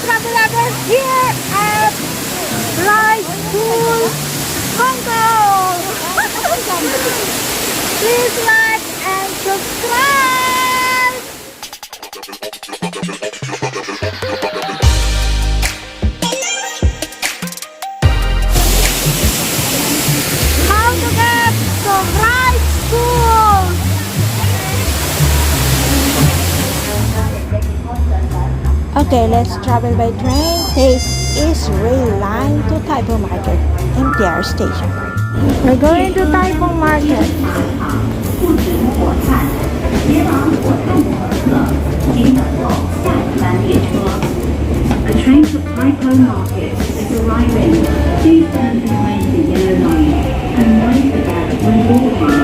MJtravelover here at Rice Pool, Hong Kong. Please like and subscribe. How to get to Rice Pool? Okay, let's travel by train. Take East Rail Line to Tai Po Market, MTR Station. We're going to Tai Po Market. A train to Tai Po Market is arriving. Please turn behind the yellow line and mind the back when walking.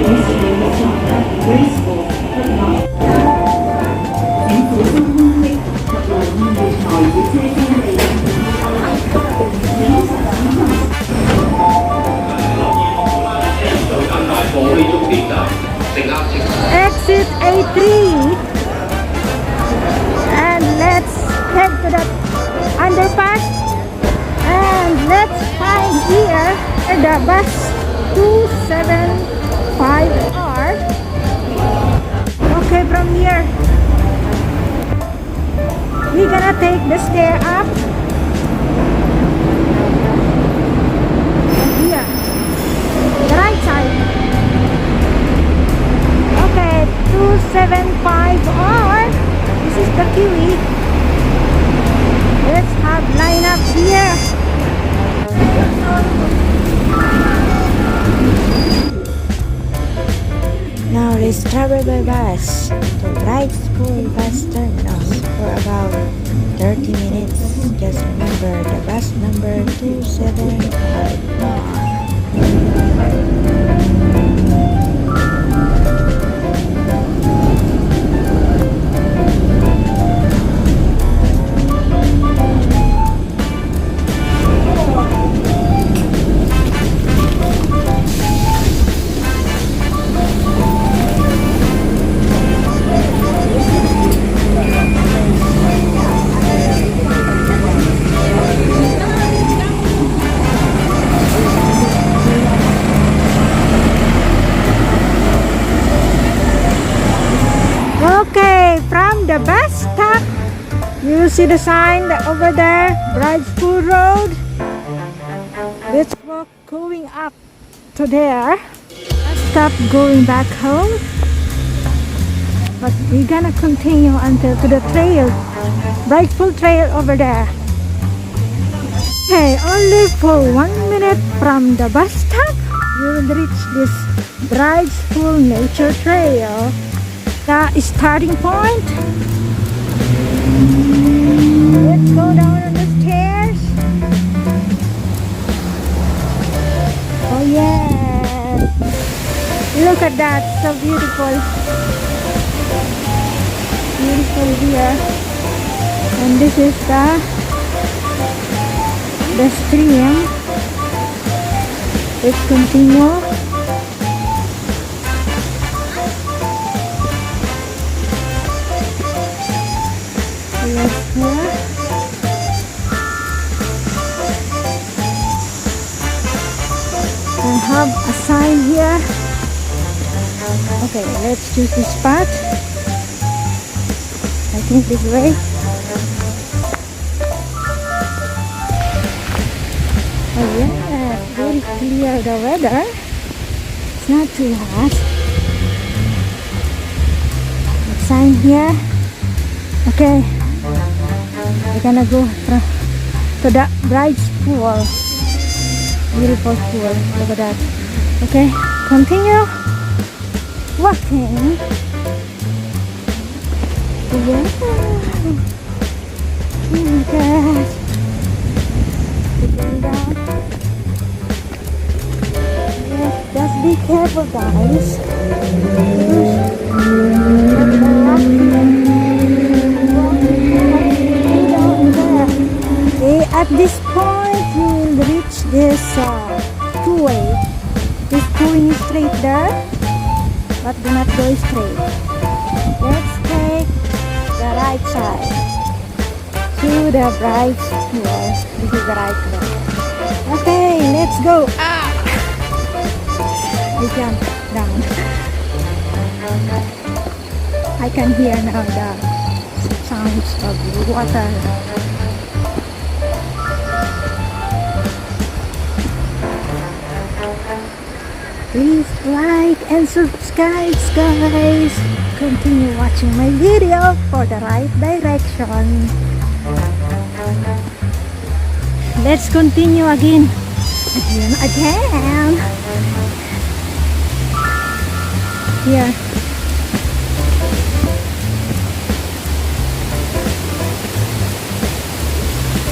This train will stop at Graceful but not. Chính phủ giao thông Việt Thật là mong được hỏi với xe xe này. Exit A3 and let's head to the underpass and let's find here the bus 275R. Okay, from here we're gonna take the stair up and here the right side. Okay, 275R. This is the kiwi. Let's have line up here. Now let's travel by bus to Rice Pool bus terminal for about 30 minutes. Just remember the bus number 275R. Okay, from the bus stop, you see the sign over there, Rice Pool Road. Let's walk going up to there. Bus stop going back home, but we're gonna continue until to the trail, Rice Pool Trail over there. Okay, only for 1 minute from the bus stop, you will reach this Rice Pool Nature Trail. The starting point. Let's go down on the stairs. Oh yeah, look at that, so beautiful. Beautiful here. And this is the stream. Let's continue. Here. I have a sign here. Okay, let's choose this spot. I think this way. Oh yeah, very clear the weather. It's not too hot. Sign here. Okay. We're gonna go to the Rice Pool. Beautiful pool. Look at that. Okay, continue walking. Yeah. Oh my God. Going down. Yes, just be careful, guys. At this point, you will reach this two-way. This going straight there, but do not go straight. Let's take the right side to the bride's pool. This is the right way. Okay, let's go. Ah! I jumped down. I can hear now the sounds of water. Please like and subscribe, guys. Continue watching my video for the right direction. Let's continue again. Again. Here.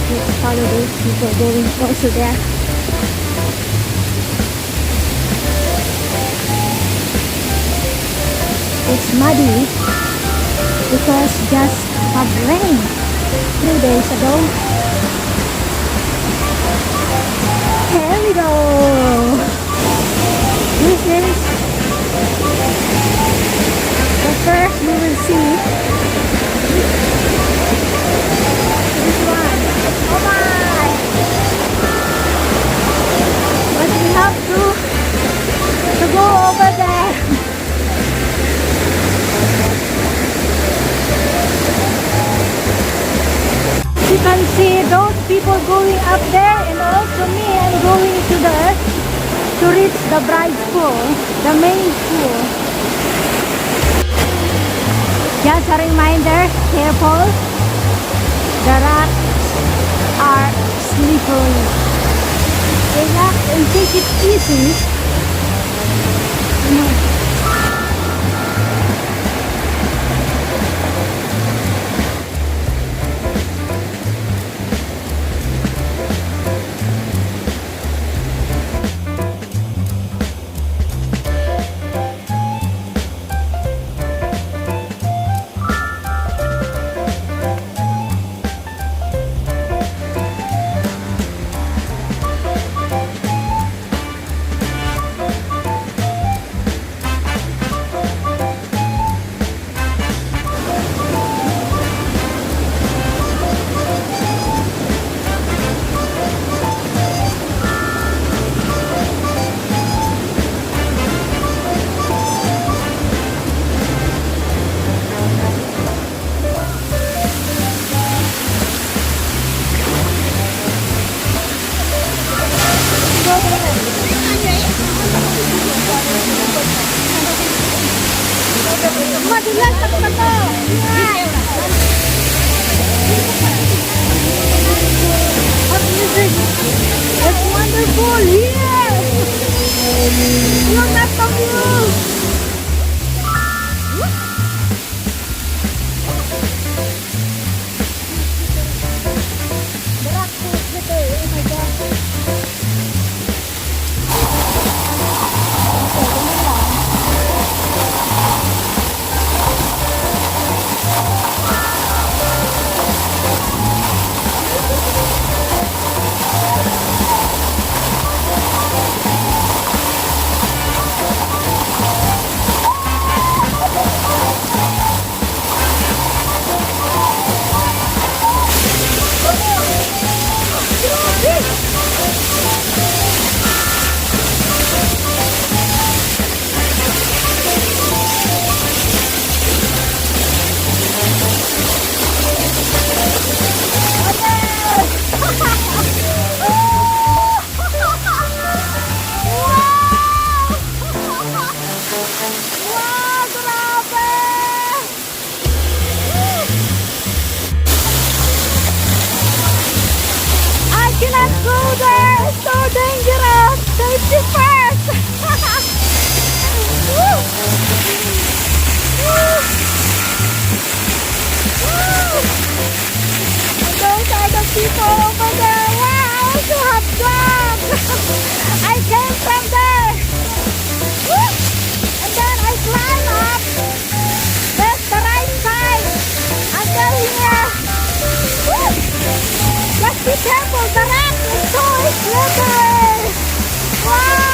Let's follow those people going also there. It's muddy because just had rain 3 days ago. Here we go. This is the first we will see. This one. Oh my! But we have to go over there. You can see those people going up there, and also me, I'm going to reach the bride's pool, the main pool. Just a reminder, careful, the rocks are slippery. Relax and take it easy. Madulas ako na to. It's wonderful here. Look at the view. The rock is little. Oh my God. People over there, wow, so hot dog. I came from there. Woo! And then I climb up. That's the right side. Until here. Woo! Just be careful, the rock is so slippery. Wow!